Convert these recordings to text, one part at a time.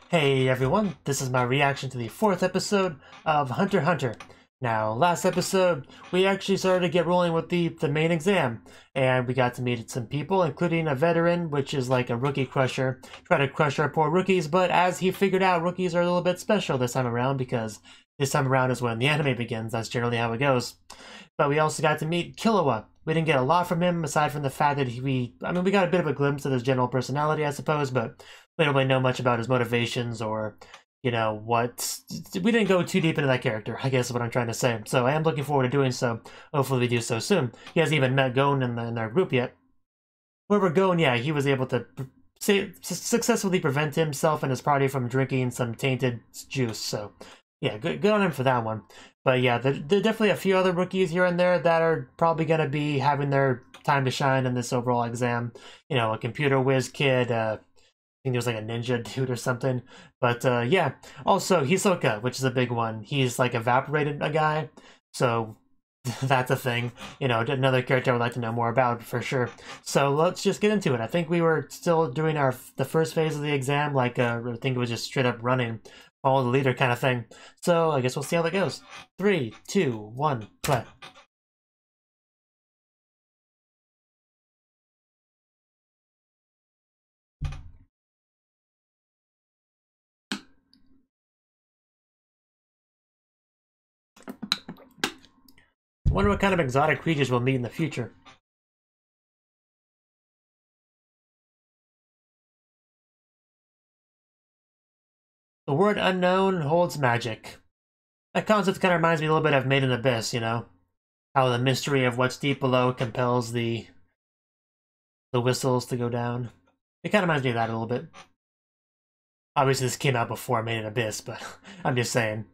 Hey everyone, this is my reaction to the 4th episode of Hunter x Hunter. Now, last episode, we actually started to get rolling with the main exam, and we got to meet some people, including a veteran, which is like a rookie crusher, try to crush our poor rookies, but as he figured out, rookies are a little bit special this time around, because this time around is when the anime begins. That's generally how it goes. But we also got to meet Killua. We didn't get a lot from him, aside from the fact that we got a bit of a glimpse of his general personality, I suppose, but we don't really know much about his motivations or, what... We didn't go too deep into that character, I guess is what I'm trying to say. So I am looking forward to doing so. Hopefully we do so soon. He hasn't even met Gon in their group yet. However, Gon, yeah, he was able to successfully prevent himself and his party from drinking some tainted juice, so... Yeah, good on him for that one. But yeah, there are definitely a few other rookies here and there that are probably going to be having their time to shine in this overall exam. A computer whiz kid, I think there was like a ninja dude or something. But yeah, also Hisoka, which is a big one. He's like evaporated a guy, so that's a thing. Another character I would like to know more about for sure. So let's just get into it. I think we were still doing the first phase of the exam, like I think it was just straight up running. Follow the leader kind of thing. So I guess we'll see how that goes. 3, 2, 1, play. Wonder what kind of exotic creatures we'll meet in the future. The word unknown holds magic. That concept kind of reminds me a little bit of Made in Abyss, How the mystery of what's deep below compels the whistles to go down. It kind of reminds me of that a little bit. Obviously this came out before Made in Abyss, but I'm just saying.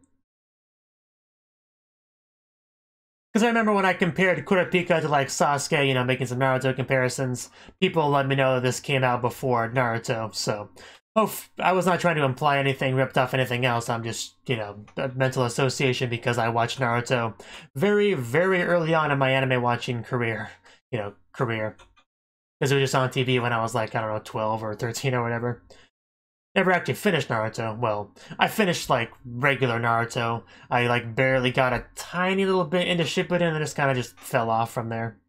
Because I remember when I compared Kurapika to like Sasuke, making some Naruto comparisons, people let me know that this came out before Naruto, so... I was not trying to imply anything ripped off anything else. I'm just, a mental association because I watched Naruto very, very early on in my anime watching career. Career. Because it was just on TV when I was like, I don't know, 12 or 13 or whatever. Never actually finished Naruto. Well, I finished, like, regular Naruto. I, like, barely got a tiny little bit into Shippuden and just kind of just fell off from there.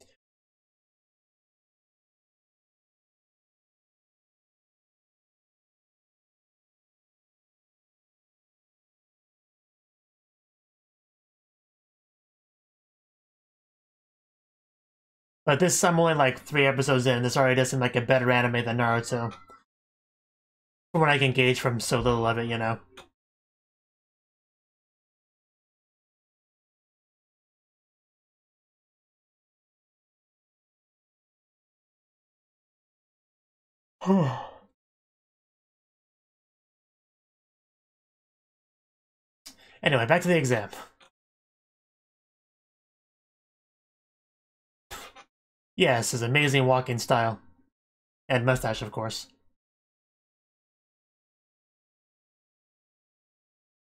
But this, I'm only like 3 episodes in. This already does seem like a better anime than Naruto. From what I can gauge from so little of it, Anyway, back to the exam. Yes, his amazing walking style. And mustache, of course.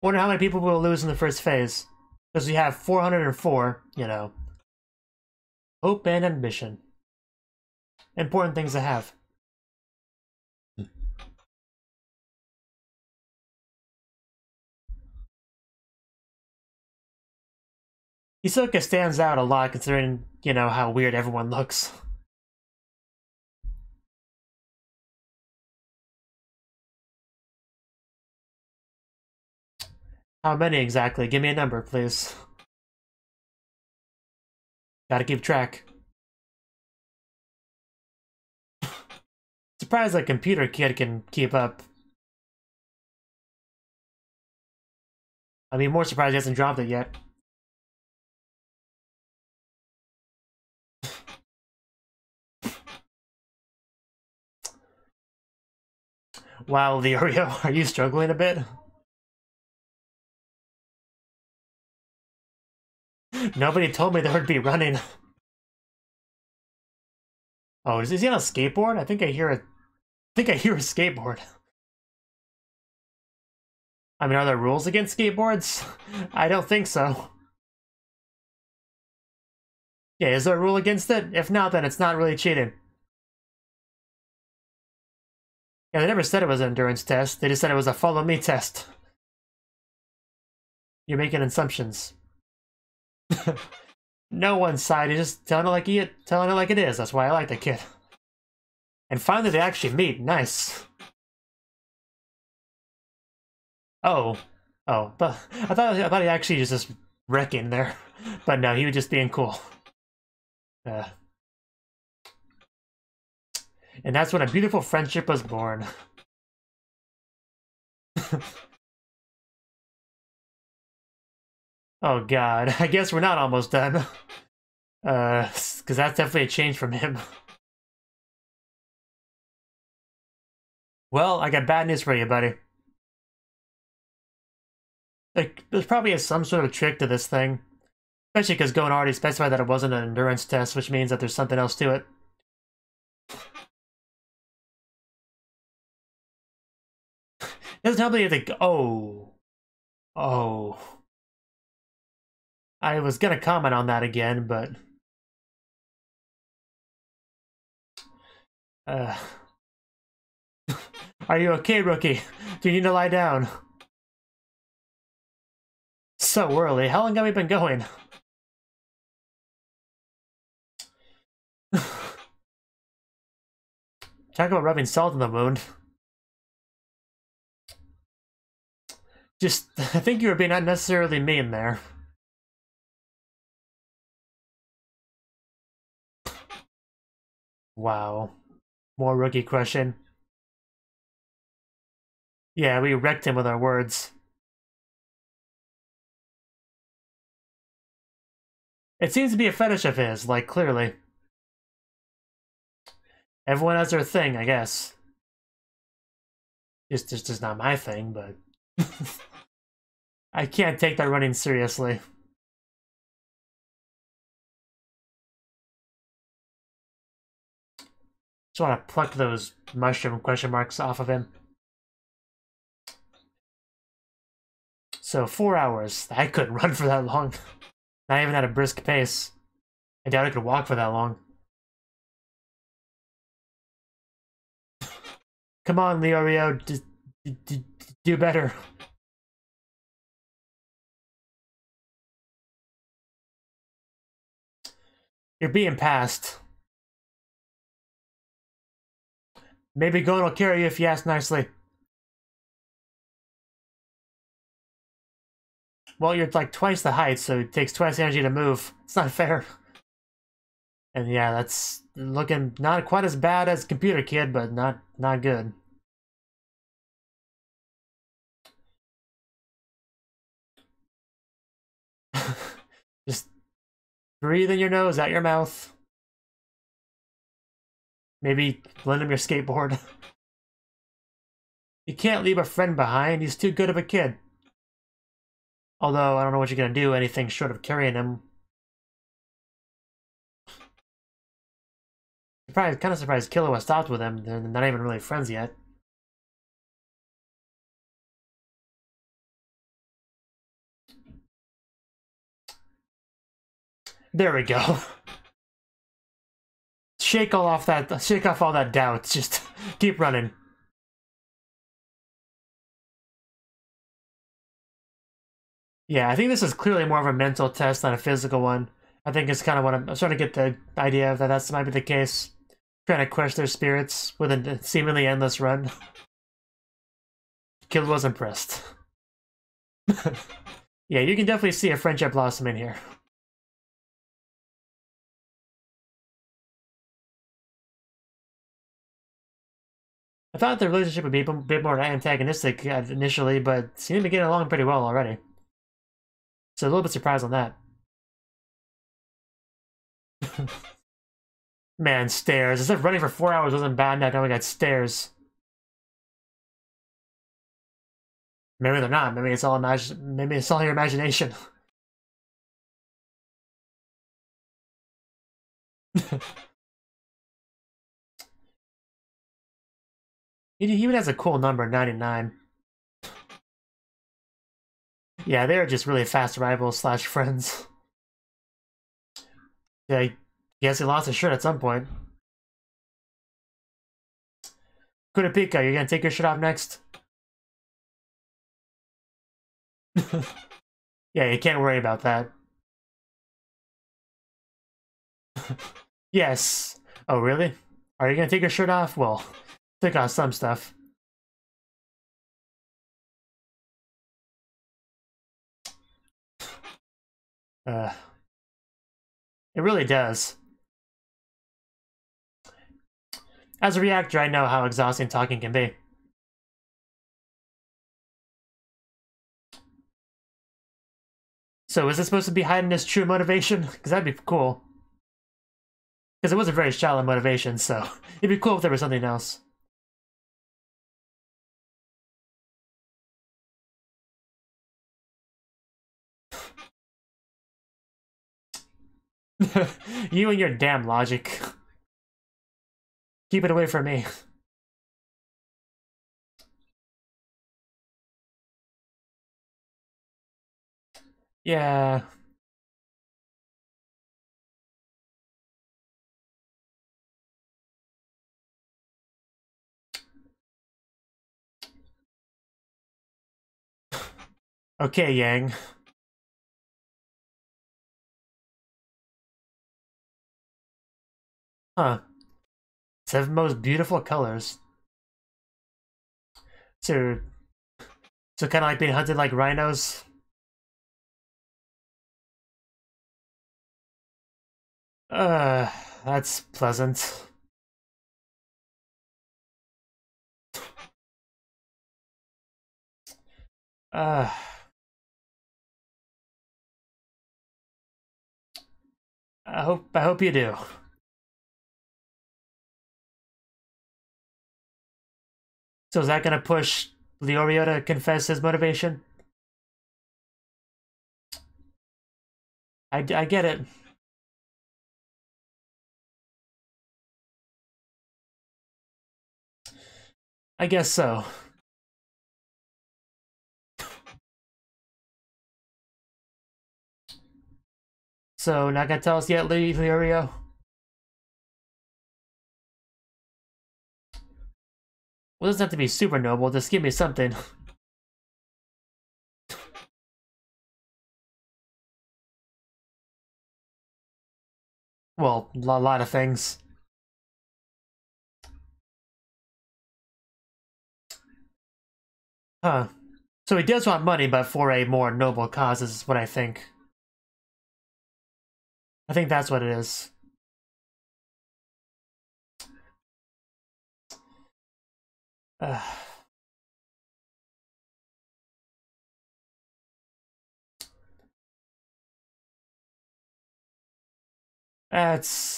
Wonder how many people we'll lose in the first phase. Because we have 404, Hope and ambition. Important things to have. Hisoka stands out a lot considering, how weird everyone looks. How many exactly? Give me a number, please. Gotta keep track. Surprised a computer kid can keep up. More surprised he hasn't dropped it yet. Wow, Leorio, are you struggling a bit? Nobody told me there would be running. Oh, is he on a skateboard? I think I hear a skateboard. Are there rules against skateboards? I don't think so. Yeah, is there a rule against it? If not, then it's not really cheating. Yeah, they never said it was an endurance test. They just said it was a follow me test. You're making assumptions. No one's side. He's just telling it like it is. That's why I like the kid. And finally, they actually meet. Nice. Oh, but I thought he actually was just wrecking there, but no, he was just being cool. And that's when a beautiful friendship was born. Oh god, I guess we're not almost done. Because that's definitely a change from him. Well, I got bad news for you, buddy. Like, there's probably some sort of trick to this thing. Especially because Gon already specified that it wasn't an endurance test, which means that there's something else to it. Doesn't help me if they... Oh. I was gonna comment on that again, but... Are you okay, rookie? Do you need to lie down? So early. How long have we been going? Talk about rubbing salt in the wound. Just, I think you were being unnecessarily mean there. Wow. More rookie crushing. Yeah, we wrecked him with our words. It seems to be a fetish of his, like, clearly. Everyone has their thing, I guess. It's just not my thing, but... I can't take that running seriously. Just want to pluck those mushroom question marks off of him. So 4 hours. I couldn't run for that long. Not even at a brisk pace. I doubt I could walk for that long. Come on, Rio, do better. You're being passed. Maybe Gon will carry you if you ask nicely. Well, you're like twice the height, so it takes twice the energy to move. It's not fair. And yeah, that's looking not quite as bad as Computer Kid, but not good. Just breathe in your nose, out your mouth. Maybe lend him your skateboard. You can't leave a friend behind, he's too good of a kid. Although, I don't know what you're gonna do, anything short of carrying him. Kind of surprised Killua stopped with him, they're not even really friends yet. There we go. Shake off all that doubt, just keep running. Yeah, I think this is clearly more of a mental test than a physical one. I think it's kind of what I'm starting to get the idea of that might be the case. Trying to crush their spirits with a seemingly endless run. Kid was impressed. Yeah, you can definitely see a friendship blossom in here. I thought the relationship would be a bit more antagonistic initially, but seemed to be getting along pretty well already. So a little bit surprised on that. Man, stairs. As if running for 4 hours wasn't bad enough, now we got stairs. Maybe they're not. Maybe it's all your imagination. He even has a cool number, 99. Yeah, they're just really fast rivals / friends. Yeah, I guess he lost his shirt at some point. Kurapika, you're gonna take your shirt off next? Yeah, you can't worry about that. Yes. Oh, really? Are you gonna take your shirt off? Well, take off some stuff. It really does. As a reactor, I know how exhausting talking can be. So is this supposed to be hiding his true motivation? Because that'd be cool. Because it was a very shallow motivation, so it'd be cool if there was something else. You and your damn logic. Keep it away from me. Yeah. Okay, Yang. Huh. 7 most beautiful colors. So kind of like being hunted like rhinos. That's pleasant. I hope you do. So is that gonna push Leorio to confess his motivation? I get it. I guess so. So not gonna tell us yet, Leorio? Well, it doesn't have to be super noble, just give me something. Well, a lot of things. Huh. So he does want money, but for a more noble cause is what I think. I think that's what it is.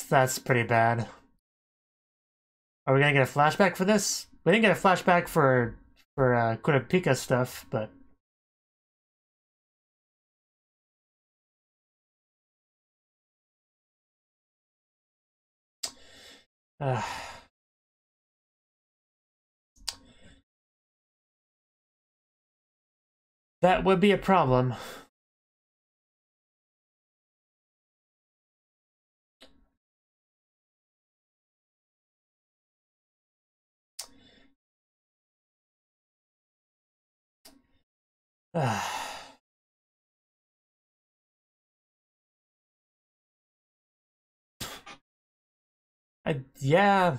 That's pretty bad. Are we gonna get a flashback for this? We didn't get a flashback for Kurapika stuff, but that would be a problem. Yeah.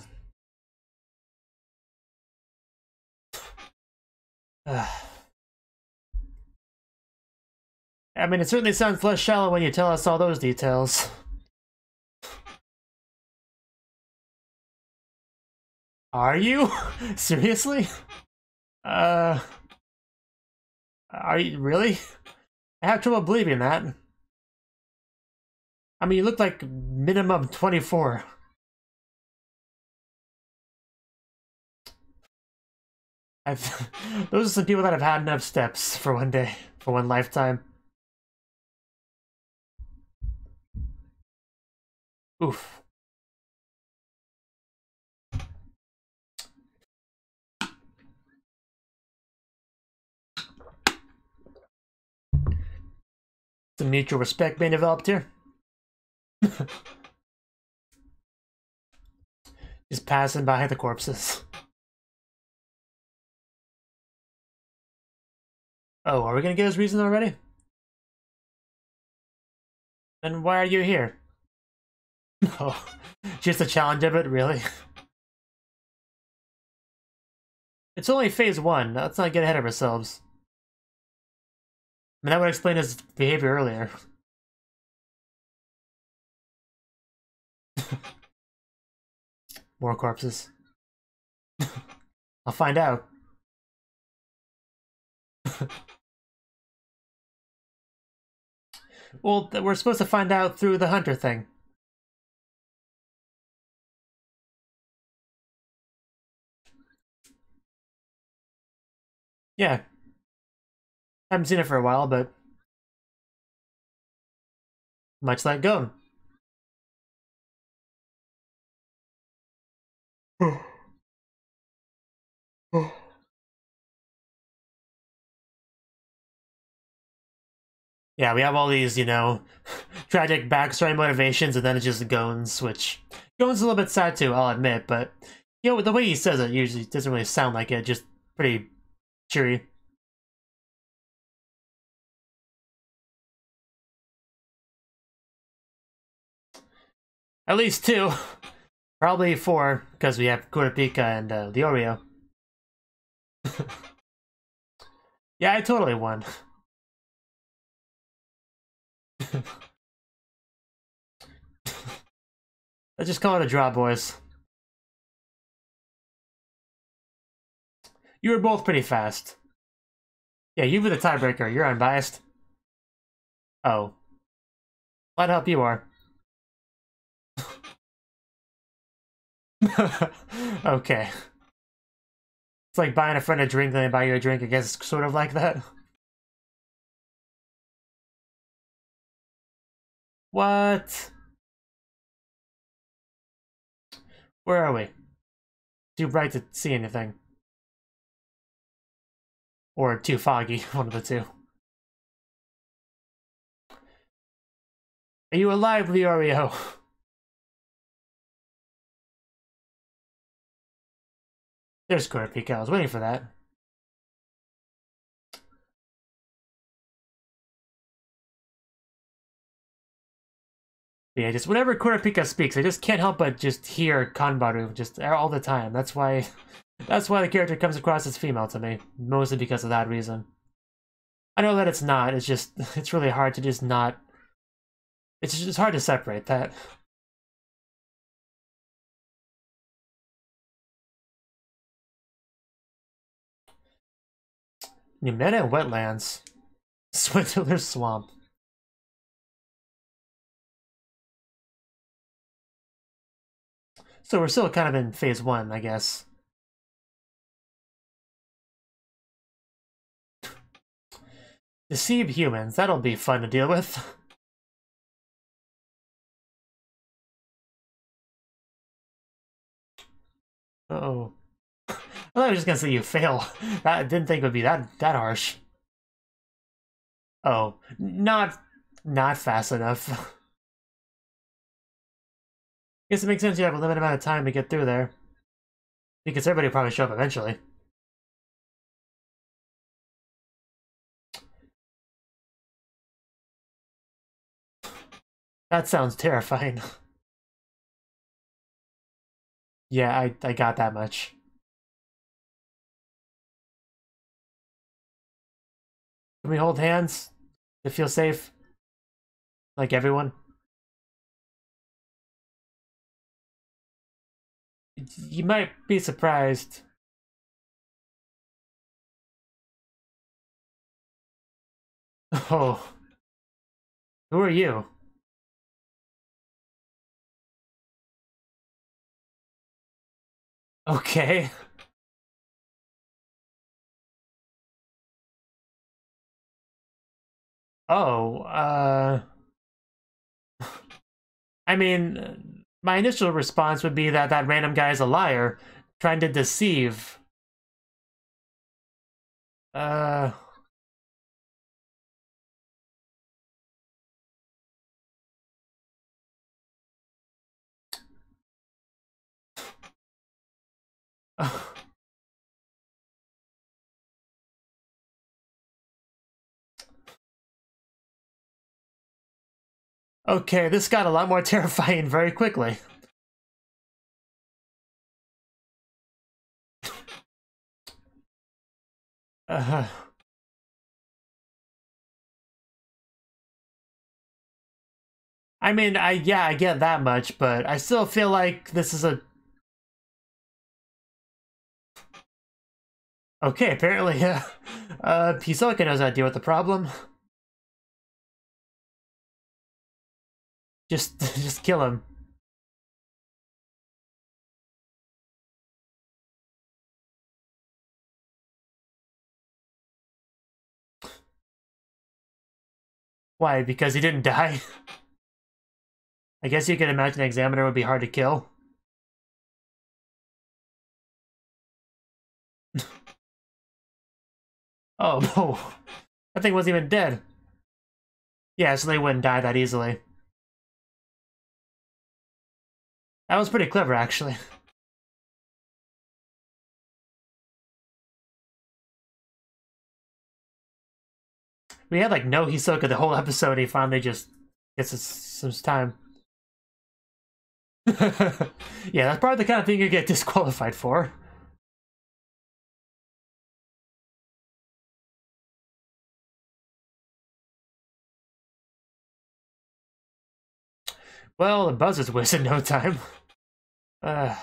I mean, it certainly sounds less shallow when you tell us all those details. Are you? Seriously? Are you really? I have trouble believing that. I mean, you look like minimum 24. Those are some people that have had enough steps for one day, for one lifetime. Oof. Some mutual respect being developed here. Just passing by the corpses. Oh, are we gonna get his reason already? Then why are you here? Oh, just a challenge of it, really? It's only phase 1. Let's not get ahead of ourselves. I mean, that would explain his behavior earlier. More corpses. I'll find out. Well, we're supposed to find out through the hunter thing. Yeah. Haven't seen it for a while, but much let go. Yeah, we have all these, you know, tragic backstory motivations, and then it just goes, which goes a little bit sad too, I'll admit, but you know, the way he says it usually doesn't really sound like it, just pretty cheery. At least 2. Probably 4, because we have Kurapika and the Oreo. Yeah, I totally won. Let's just call it a draw, boys. You were both pretty fast. Yeah, you were the tiebreaker. You're unbiased. Oh. What help you are. Okay. It's like buying a friend a drink, then they buy you a drink. I guess it's sort of like that. What? Where are we? Too bright to see anything. Or too foggy, one of the two. Are you alive, Oreo? There's Kurapika. I was waiting for that. Yeah, just whenever Kurapika speaks, I just can't help but just hear Kanbaru just all the time. That's why the character comes across as female to me, mostly because of that reason. I know that it's not. It's just it's really hard to just not. It's just hard to separate that. Numeta and wetlands. Swindler's swamp. So we're still kind of in phase 1, I guess. Deceive humans. That'll be fun to deal with. Uh-oh. I thought I was just gonna say you fail. I didn't think it would be that harsh. Oh, not fast enough. Guess it makes sense you have a limited amount of time to get through there. Because everybody will probably show up eventually. That sounds terrifying. Yeah, I got that much. Can we hold hands to feel safe? Like everyone? You might be surprised. Oh. Who are you? Okay. Oh, I mean, my initial response would be that that random guy is a liar, trying to deceive. Uh... Okay, this got a lot more terrifying very quickly. I mean, yeah, I get that much, but I still feel like this is a... Okay, apparently, Hisoka knows how to deal with the problem. Just kill him. Why? Because he didn't die? I guess you could imagine an examiner would be hard to kill. Oh, no. That thing wasn't even dead. Yeah, so they wouldn't die that easily. That was pretty clever, actually. We had, like, no Hisoka the whole episode. He finally just gets some time. Yeah, that's probably the kind of thing you get disqualified for. Well, the buzzers wasted no time. Yeah,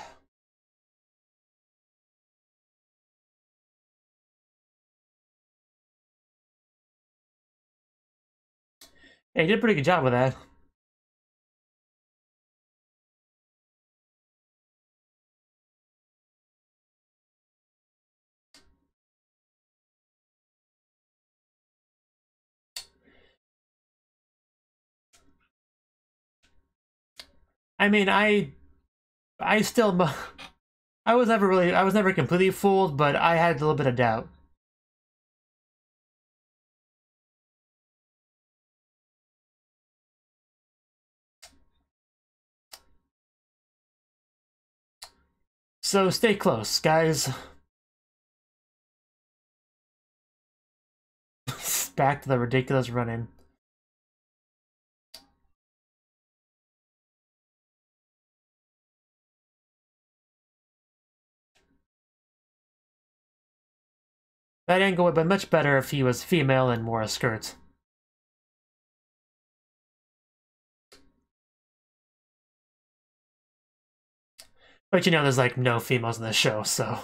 he did a pretty good job with that. I mean, I still, I was never completely fooled, but I had a little bit of doubt. So stay close, guys. Back to the ridiculous run-in. That angle would have been much better if he was female and wore a skirt. But you know, there's like no females in this show, so...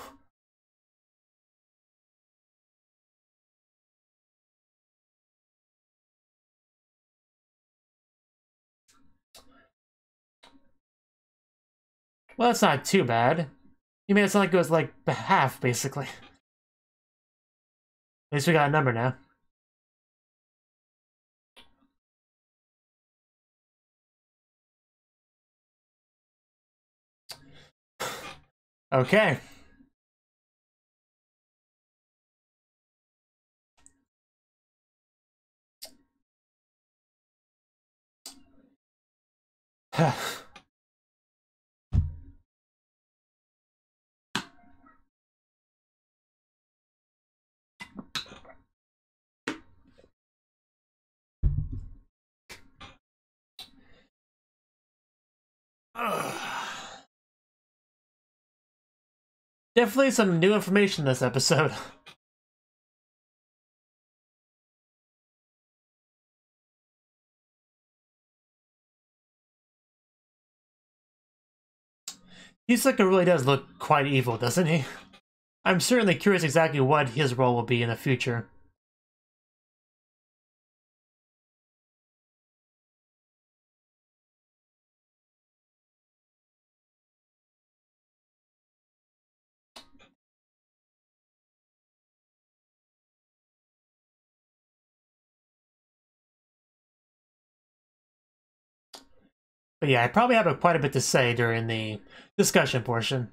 Well, that's not too bad. You made it sound like it was like half, basically. At least we got a number now. Okay. Definitely some new information this episode. Hisoka really does look quite evil, doesn't he? I'm certainly curious exactly what his role will be in the future. But yeah, I probably have quite a bit to say during the discussion portion.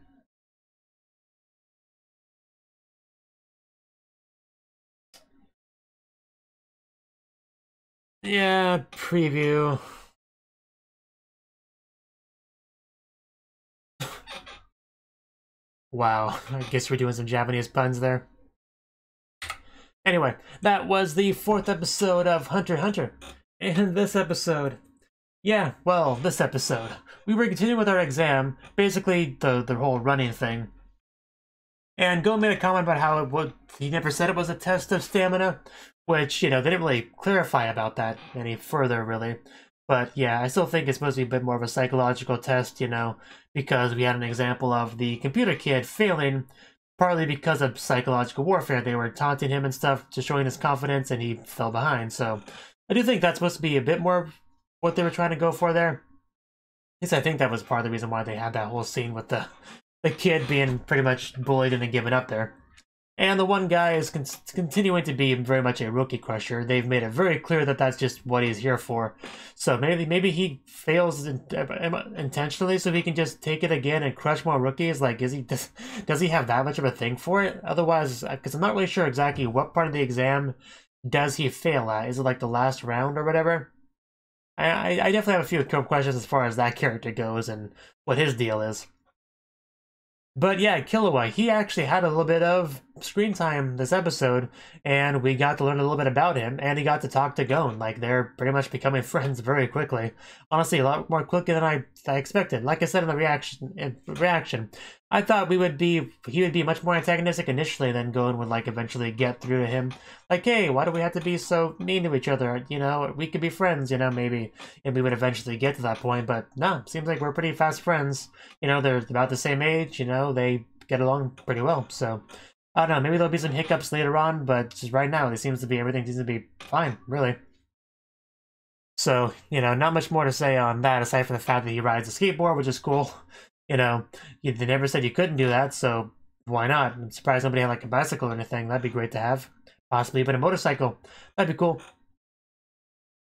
Yeah, preview. Wow, I guess we're doing some Japanese puns there. Anyway, that was the 4th episode of Hunter x Hunter. In this episode, Yeah, well, this episode, we were continuing with our exam, basically the whole running thing. And Go made a comment about how he never said it was a test of stamina, which, you know, they didn't really clarify about that any further, really. But yeah, I still think it's supposed to be a bit more of a psychological test, you know, because we had an example of the computer kid failing partly because of psychological warfare. They were taunting him and stuff, just showing his confidence, and he fell behind. So I do think that's supposed to be a bit more what they were trying to go for there. At least I think that was part of the reason why they had that whole scene with the kid being pretty much bullied and then giving up there. And the one guy is continuing to be very much a rookie crusher. They've made it very clear that that's just what he's here for. So maybe he fails intentionally so he can just take it again and crush more rookies. Like, does he have that much of a thing for it? Otherwise, because I'm not really sure exactly what part of the exam does he fail at. Is it like the last round or whatever? I definitely have a few questions as far as that character goes and what his deal is. But yeah, Killua, he actually had a little bit of screen time this episode, and we got to learn a little bit about him, and he got to talk to Gon. Like, they're pretty much becoming friends very quickly. Honestly, a lot more quickly than I expected. Like I said in the reaction, I thought he would be much more antagonistic initially, then Gon would, like, eventually get through to him. Like, hey, why do we have to be so mean to each other? You know, we could be friends, you know, maybe. And we would eventually get to that point, but no, seems like we're pretty fast friends. You know, they're about the same age, you know, they get along pretty well, so I don't know, maybe there'll be some hiccups later on, but just right now, everything seems to be fine, really. So, you know, not much more to say on that, aside from the fact that he rides a skateboard, which is cool. You know, they never said you couldn't do that, so why not? I'm surprised nobody had, like, a bicycle or anything. That'd be great to have. Possibly even a motorcycle. That'd be cool.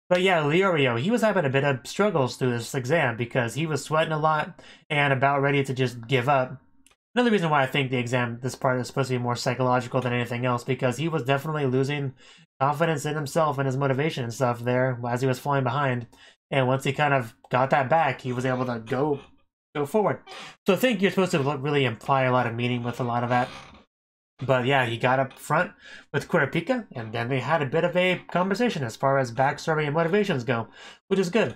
But yeah, Leorio, he was having a bit of struggles through this exam because he was sweating a lot and about ready to just give up. Another reason why I think this part is supposed to be more psychological than anything else, because he was definitely losing confidence in himself and his motivation and stuff there as he was falling behind. And once he kind of got that back, he was able to go forward. So I think you're supposed to really imply a lot of meaning with a lot of that. But yeah, he got up front with Kurapika, and then they had a bit of a conversation as far as backstory and motivations go, which is good.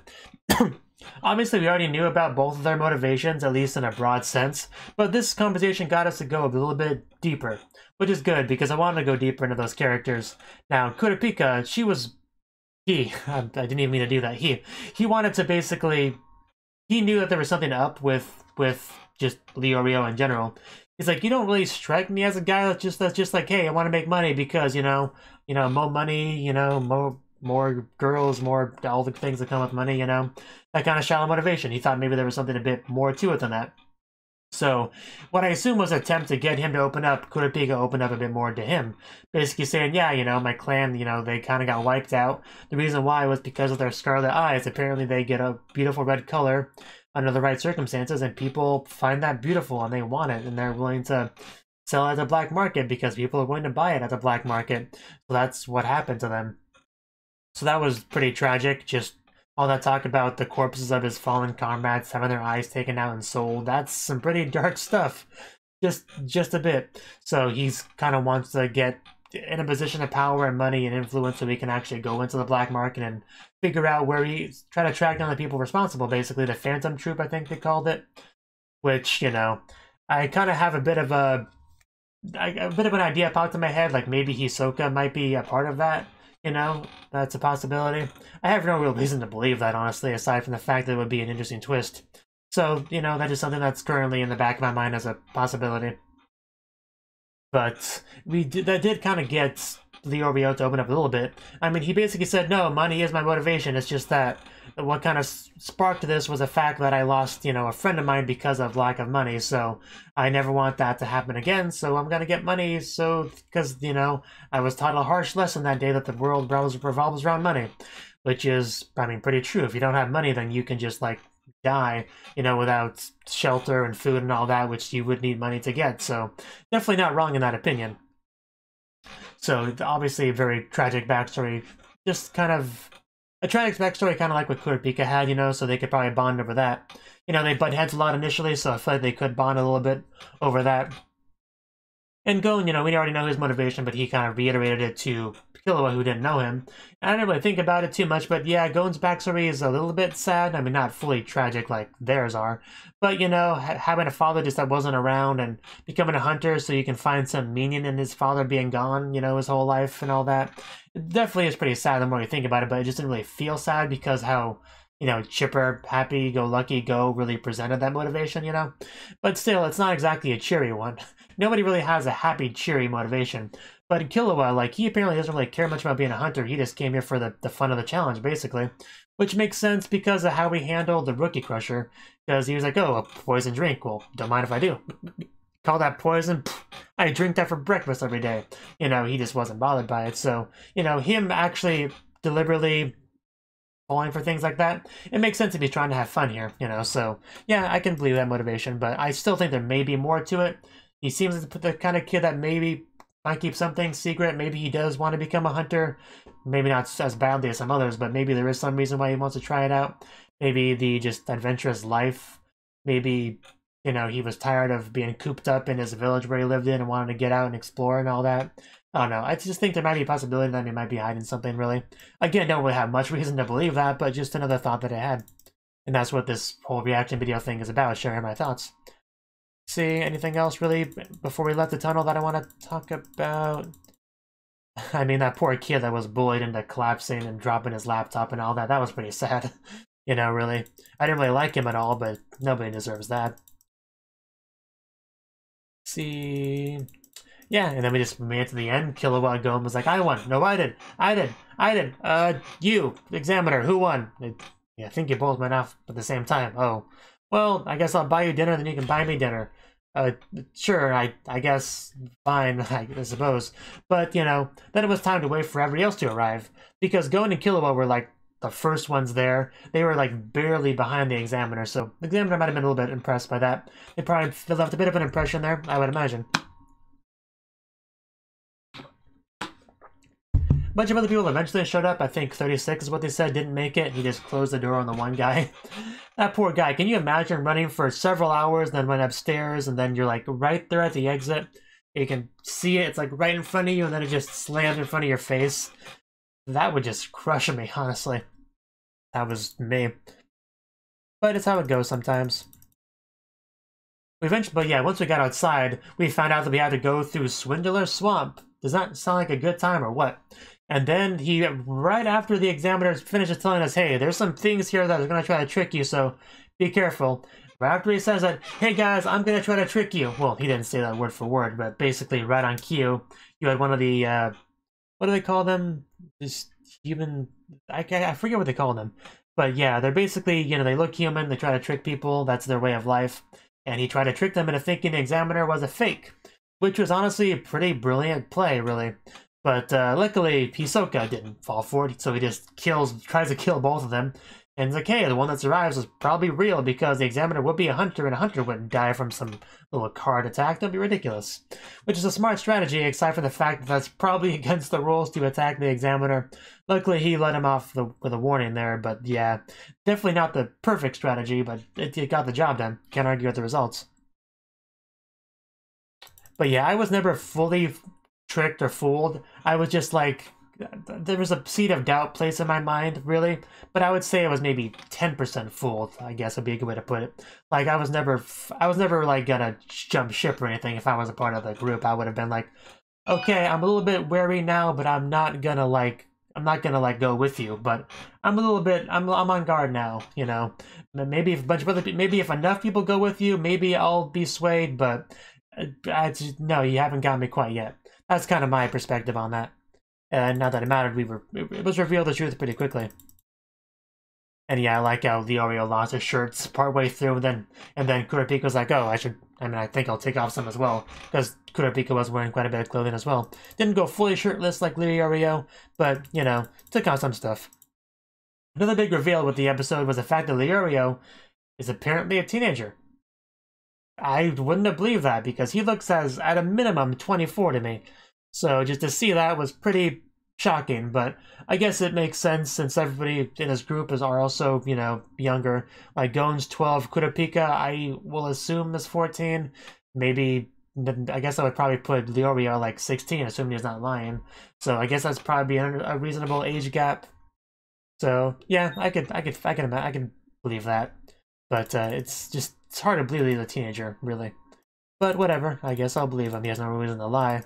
Obviously, we already knew about both of their motivations, at least in a broad sense, but this conversation got us to go a little bit deeper, which is good, because I wanted to go deeper into those characters. Now, Kurapika, I didn't even mean to do that, he wanted to basically, he knew that there was something up with just Leorio in general. He's like, you don't really strike me as a guy that's just like, hey, I want to make money because, you know, more money, you know, more girls, more all the things that come with money, you know, that kind of shallow motivation. He thought maybe there was something a bit more to it than that. So what I assume was an attempt to get him to open up, Kurapika open up a bit more to him. Basically saying, yeah, you know, my clan, you know, they kind of got wiped out. The reason why was because of their scarlet eyes. Apparently they get a beautiful red color under the right circumstances, and people find that beautiful and they want it, and they're willing to sell it at the black market because people are willing to buy it at the black market. So that's what happened to them. So that was pretty tragic. Just all that talk about the corpses of his fallen comrades having their eyes taken out and sold. That's some pretty dark stuff. Just a bit. So he's kind of wants to get in a position of power and money and influence so he can actually go into the black market and figure out where he's trying to track down the people responsible, basically the Phantom Troop, I think they called it. Which, you know, I kind of have a bit of an idea popped in my head, like maybe Hisoka might be a part of that. You know, that's a possibility. I have no real reason to believe that, honestly, aside from the fact that it would be an interesting twist. So, you know, that is something that's currently in the back of my mind as a possibility. But that did kind of get Leorio to open up a little bit. I mean, he basically said, no, money is my motivation. It's just that what kind of sparked this was the fact that I lost, you know, a friend of mine because of lack of money. So I never want that to happen again. So I'm going to get money. So, because, you know, I was taught a harsh lesson that day that the world revolves around money, which is, I mean, pretty true. If you don't have money, then you can just, like, die, you know, without shelter and food and all that, which you would need money to get. So definitely not wrong in that opinion. So obviously a very tragic backstory, just kind of a tragic backstory, kind of like what Kurapika had, you know, so they could probably bond over that. You know, they butt heads a lot initially, so I feel like they could bond a little bit over that. And Gon, you know, we already know his motivation, but he kind of reiterated it to Killua, who didn't know him. I didn't really think about it too much, but yeah, Gon's backstory is a little bit sad. I mean, not fully tragic like theirs are, but, you know, having a father just that wasn't around and becoming a hunter so you can find some meaning in his father being gone, you know, his whole life and all that. It definitely is pretty sad the more you think about it, but it just didn't really feel sad because how, you know, chipper, happy-go-lucky Go really presented that motivation, you know? But still, it's not exactly a cheery one. Nobody really has a happy, cheery motivation. But Killua, like, he apparently doesn't really care much about being a hunter. He just came here for the fun of the challenge, basically. Which makes sense because of how he handled the Rookie Crusher. Because he was like, oh, a poison drink. Well, don't mind if I do. Call that poison? Pfft, I drink that for breakfast every day. You know, he just wasn't bothered by it. So, you know, him actually deliberately falling for things like that, it makes sense if he's trying to have fun here, you know? So, yeah, I can believe that motivation, but I still think there may be more to it. He seems like the kind of kid that maybe might keep something secret. Maybe he does want to become a hunter. Maybe not as badly as some others, but maybe there is some reason why he wants to try it out. Maybe the just adventurous life. Maybe, you know, he was tired of being cooped up in his village where he lived in and wanted to get out and explore and all that. I don't know. I just think there might be a possibility that he might be hiding something, really. Again, don't really have much reason to believe that, but just another thought that I had. And that's what this whole reaction video thing is about, sharing my thoughts. See, anything else, really, before we left the tunnel that I want to talk about? I mean, that poor kid that was bullied into collapsing and dropping his laptop and all that, that was pretty sad. You know, really. I didn't really like him at all, but nobody deserves that. See... Yeah, and then we just made it to the end. Killua Gon was like, I won. No, I did. I did. You, examiner, who won? Yeah, I think you both went off at the same time. Oh, well, I guess I'll buy you dinner, then you can buy me dinner. Sure, I guess, fine, I suppose. But, you know, then it was time to wait for everybody else to arrive. Because Gon and Killua were, like, the first ones there. They were, like, barely behind the examiner, so the examiner might have been a little bit impressed by that. They left a bit of an impression there, I would imagine. A bunch of other people eventually showed up. I think 36 is what they said, didn't make it. He just closed the door on the one guy. That poor guy. Can you imagine running for several hours, then went upstairs, and then you're like right there at the exit. You can see it. It's like right in front of you, and then it just slams in front of your face. That would just crush me, honestly. That was me. But it's how it goes sometimes. But yeah, once we got outside, we found out that we had to go through Swindler Swamp. Does that sound like a good time or what? And then he, right after the examiner finishes telling us, hey, there's some things here that are going to try to trick you, so be careful. Right after he says that, hey guys, I'm going to try to trick you. Well, he didn't say that word for word, but basically right on cue, you had one of the, what do they call them? Just human, I forget what they call them. But yeah, they're basically, you know, they look human, they try to trick people, that's their way of life. And he tried to trick them into thinking the examiner was a fake. Which was honestly a pretty brilliant play, really. But luckily, Hisoka didn't fall for it, so he just tries to kill both of them. And it's like, hey, the one that survives is probably real because the examiner would be a hunter and a hunter wouldn't die from some little card attack. That'd be ridiculous. Which is a smart strategy, except for the fact that that's probably against the rules to attack the examiner. Luckily, he let him off with a warning there, but yeah, definitely not the perfect strategy, but it got the job done. Can't argue with the results. But yeah, I was never fully tricked or fooled. I was just like, there was a seed of doubt placed in my mind, really. But I would say I was maybe 10% fooled, I guess would be a good way to put it. Like, I was never like gonna jump ship or anything if I was a part of the group. I would have been like, okay, I'm a little bit wary now, but I'm not gonna go with you. But I'm on guard now, you know. Maybe if enough people go with you, maybe I'll be swayed, but no, you haven't got me quite yet. That's kind of my perspective on that. And not that it mattered, it was revealed the truth pretty quickly. And yeah, I like how Leorio lost his shirts partway through, and then Kurapika was like, oh, I think I'll take off some as well, because Kurapika was wearing quite a bit of clothing as well. Didn't go fully shirtless like Leorio, but, you know, took off some stuff. Another big reveal with the episode was the fact that Leorio is apparently a teenager. I wouldn't have believed that, because he looks as, at a minimum, 24 to me. So just to see that was pretty shocking, but I guess it makes sense since everybody in his group are also, you know, younger. Like Gon's 12, Kurapika, I will assume is 14. Maybe I guess I would probably put Leorio at like 16, assuming he's not lying. So I guess that's probably a reasonable age gap. So yeah, I can believe that. But it's hard to believe he's a teenager, really. But whatever, I guess I'll believe him. He has no reason to lie.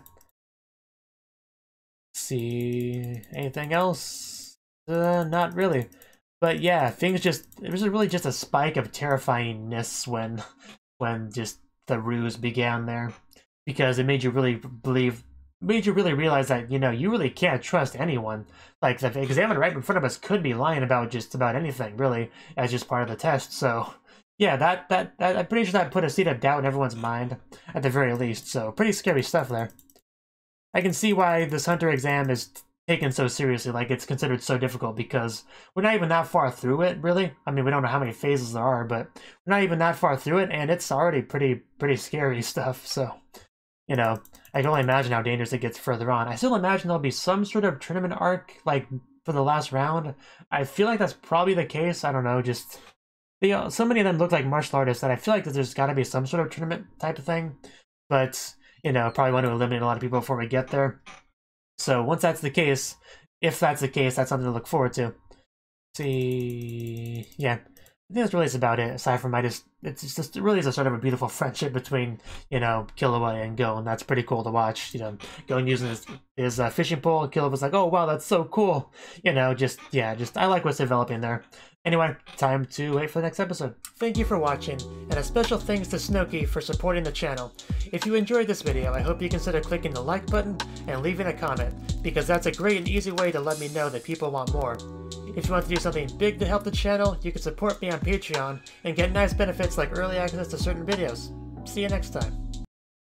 Let's see, anything else? Not really. But yeah, it was really just a spike of terrifyingness when just the ruse began there, because it made you really realize that, you know, you really can't trust anyone. Like, the examiner right in front of us could be lying about just about anything, really, as just part of the test. So yeah, that I'm pretty sure that put a seed of doubt in everyone's mind, at the very least. So pretty scary stuff there. I can see why this Hunter exam is taken so seriously, like it's considered so difficult, because we're not even that far through it, really. I mean, we don't know how many phases there are, but we're not even that far through it, and it's already pretty scary stuff. So, you know, I can only imagine how dangerous it gets further on. I still imagine there'll be some sort of tournament arc, like, for the last round. I feel like that's probably the case. I don't know, just... so many of them look like martial artists that I feel like that there's got to be some sort of tournament type of thing. But, you know, probably want to eliminate a lot of people before we get there. So once that's the case, if that's the case, that's something to look forward to. See, yeah, I think that's really about it. Aside from it really is a sort of a beautiful friendship between, you know, Killua and Go, and that's pretty cool to watch. You know, Go using his fishing pole, Killua was like, oh wow, that's so cool. You know, I like what's developing there. Anyway, time to wait for the next episode. Thank you for watching, and a special thanks to Cnouki for supporting the channel. If you enjoyed this video, I hope you consider clicking the like button and leaving a comment, because that's a great and easy way to let me know that people want more. If you want to do something big to help the channel, you can support me on Patreon and get nice benefits like early access to certain videos. See you next time.